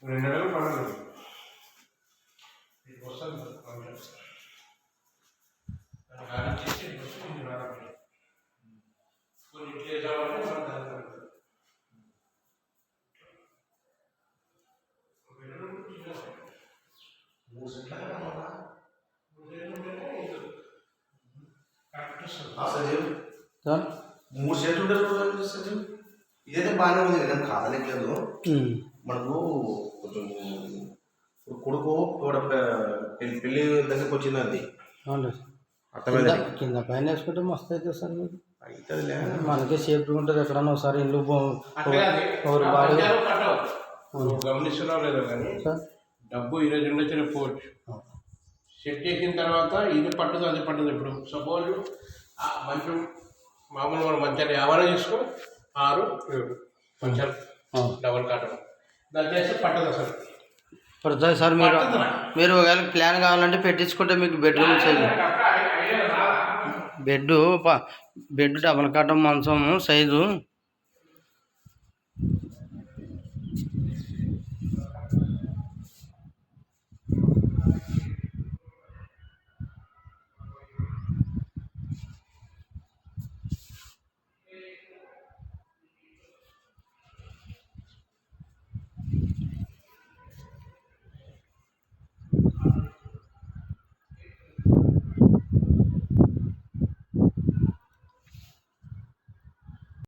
2 నెలలు పడలేదు వస్తుంది గాలి చేసి కొన్ని ఇట్లా వేసామంటే మనం సజీవ్ 3 సెట్లు ఉంటారు సజీవ్. ఇదైతే బాగానే ఉంది నేను కాదనట్లేదు. మనకు కొంచెం కొడుకు పెళ్ళి దగ్గరికి వచ్చింది అది అర్థమైంది. కింద పైన వేసుకుంటే మస్తు అవుతుంది సార్ మీకు అవుతుందిలే. మనకే సేఫ్టీ ఉంటుంది. ఎక్కడన్నా ఒకసారి ఇల్లు గమనిస్తున్నావు లేదో కానీ డబ్బు ఈరోజు ఉండొచ్చు రేపు పోవచ్చు. సెట్ చేసిన తర్వాత ఇది పట్టుదు అది పట్టుదు. ఇప్పుడు సపోజ్ మంచం మామూలు మనం మంచాన్ని ఎవరైనా తీసుకో 6 7 మంచాలు డబల్ కాటన్ దాని చేస్తే పట్టదు అసలు పడుతుంది సార్. మీరు ఒకవేళ ప్లాన్ కావాలంటే పెట్టించుకుంటే మీకు bedroom size bed double cotton మంచం సైజు